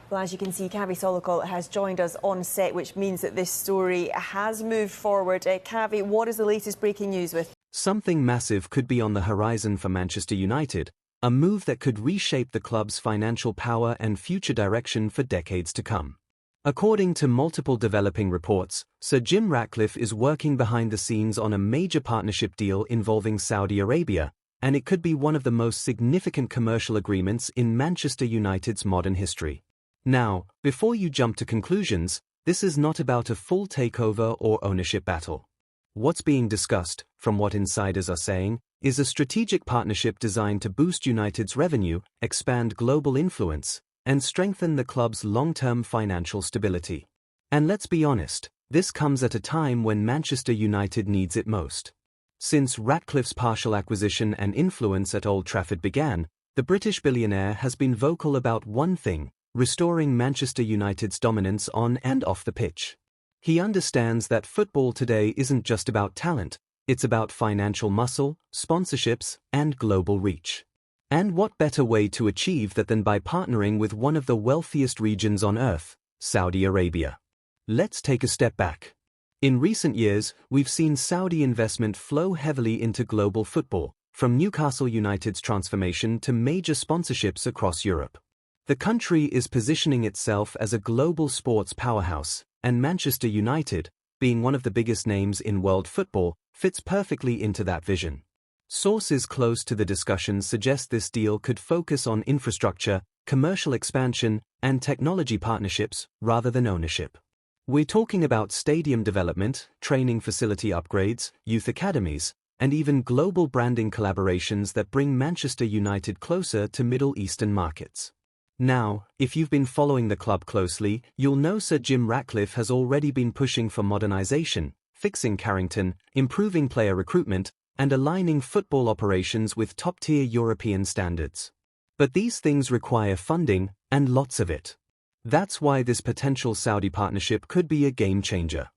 Well, as you can see, Kavi Solokol has joined us on set, which means that this story has moved forward. Kavi, what is the latest breaking news with? Something massive could be on the horizon for Manchester United, a move that could reshape the club's financial power and future direction for decades to come. According to multiple developing reports, Sir Jim Ratcliffe is working behind the scenes on a major partnership deal involving Saudi Arabia, and it could be one of the most significant commercial agreements in Manchester United's modern history. Now, before you jump to conclusions, this is not about a full takeover or ownership battle. What's being discussed, from what insiders are saying, is a strategic partnership designed to boost United's revenue, expand global influence, and strengthen the club's long-term financial stability. And let's be honest, this comes at a time when Manchester United needs it most. Since Ratcliffe's partial acquisition and influence at Old Trafford began, the British billionaire has been vocal about one thing: restoring Manchester United's dominance on and off the pitch. He understands that football today isn't just about talent, it's about financial muscle, sponsorships, and global reach. And what better way to achieve that than by partnering with one of the wealthiest regions on earth, Saudi Arabia? Let's take a step back. In recent years, we've seen Saudi investment flow heavily into global football, from Newcastle United's transformation to major sponsorships across Europe. The country is positioning itself as a global sports powerhouse, and Manchester United, being one of the biggest names in world football, fits perfectly into that vision. Sources close to the discussions suggest this deal could focus on infrastructure, commercial expansion, and technology partnerships rather than ownership. We're talking about stadium development, training facility upgrades, youth academies, and even global branding collaborations that bring Manchester United closer to Middle Eastern markets. Now, if you've been following the club closely, you'll know Sir Jim Ratcliffe has already been pushing for modernization, fixing Carrington, improving player recruitment, and aligning football operations with top-tier European standards. But these things require funding, and lots of it. That's why this potential Saudi partnership could be a game-changer.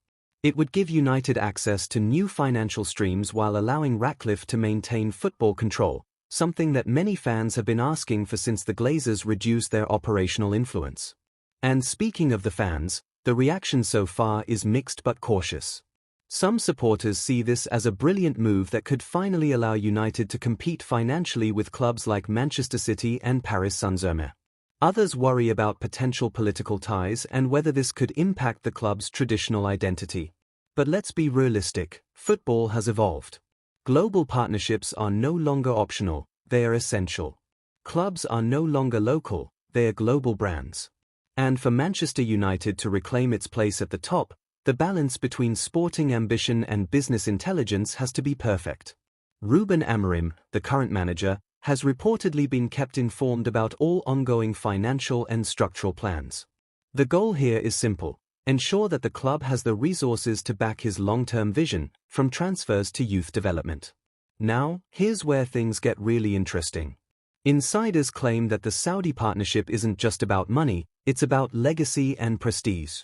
It would give United access to new financial streams while allowing Ratcliffe to maintain football control, something that many fans have been asking for since the Glazers reduced their operational influence. And speaking of the fans, the reaction so far is mixed but cautious. Some supporters see this as a brilliant move that could finally allow United to compete financially with clubs like Manchester City and Paris Saint-Germain. Others worry about potential political ties and whether this could impact the club's traditional identity. But let's be realistic, football has evolved. Global partnerships are no longer optional, they are essential. Clubs are no longer local, they are global brands. And for Manchester United to reclaim its place at the top, the balance between sporting ambition and business intelligence has to be perfect. Ruben Amorim, the current manager, has reportedly been kept informed about all ongoing financial and structural plans. The goal here is simple: ensure that the club has the resources to back his long-term vision, from transfers to youth development. Now, here's where things get really interesting. Insiders claim that the Saudi partnership isn't just about money, it's about legacy and prestige.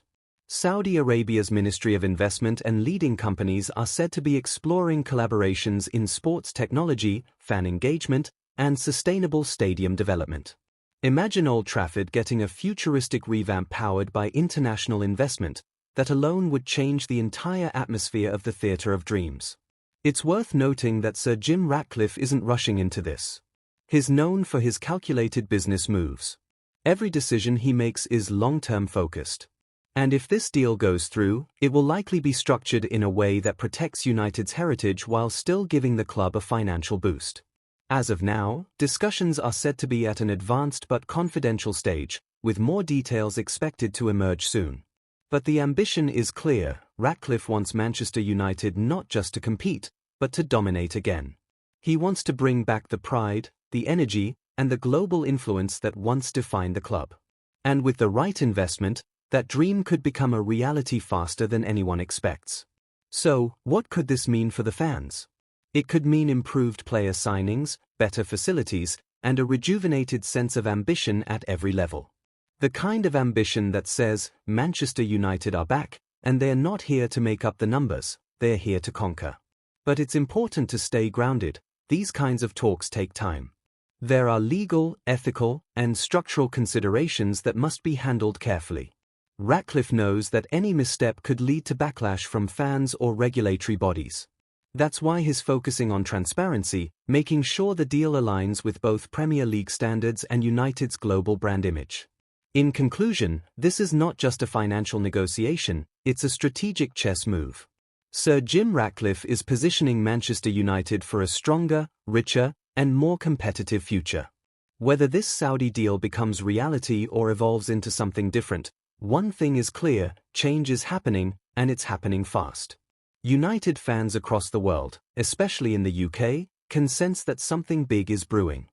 Saudi Arabia's Ministry of Investment and leading companies are said to be exploring collaborations in sports technology, fan engagement, and sustainable stadium development. Imagine Old Trafford getting a futuristic revamp powered by international investment that alone would change the entire atmosphere of the Theatre of Dreams. It's worth noting that Sir Jim Ratcliffe isn't rushing into this. He's known for his calculated business moves. Every decision he makes is long-term focused. And if this deal goes through, it will likely be structured in a way that protects United's heritage while still giving the club a financial boost. As of now, discussions are said to be at an advanced but confidential stage, with more details expected to emerge soon. But the ambition is clear: Ratcliffe wants Manchester United not just to compete, but to dominate again. He wants to bring back the pride, the energy, and the global influence that once defined the club. And with the right investment, that dream could become a reality faster than anyone expects. So, what could this mean for the fans? It could mean improved player signings, better facilities, and a rejuvenated sense of ambition at every level. The kind of ambition that says, Manchester United are back, and they're not here to make up the numbers, they're here to conquer. But it's important to stay grounded. These kinds of talks take time. There are legal, ethical, and structural considerations that must be handled carefully. Ratcliffe knows that any misstep could lead to backlash from fans or regulatory bodies. That's why he's focusing on transparency, making sure the deal aligns with both Premier League standards and United's global brand image. In conclusion, this is not just a financial negotiation, it's a strategic chess move. Sir Jim Ratcliffe is positioning Manchester United for a stronger, richer, and more competitive future. Whether this Saudi deal becomes reality or evolves into something different, one thing is clear: change is happening, and it's happening fast. United fans across the world, especially in the UK, can sense that something big is brewing.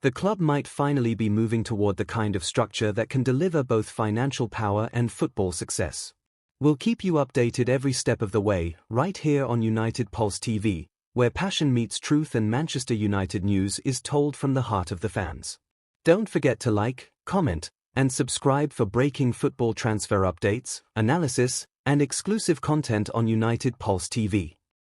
The club might finally be moving toward the kind of structure that can deliver both financial power and football success. We'll keep you updated every step of the way, right here on United Pulse TV, where passion meets truth and Manchester United news is told from the heart of the fans. Don't forget to like, comment, and subscribe for breaking football transfer updates, analysis, and exclusive content on United Pulse TV.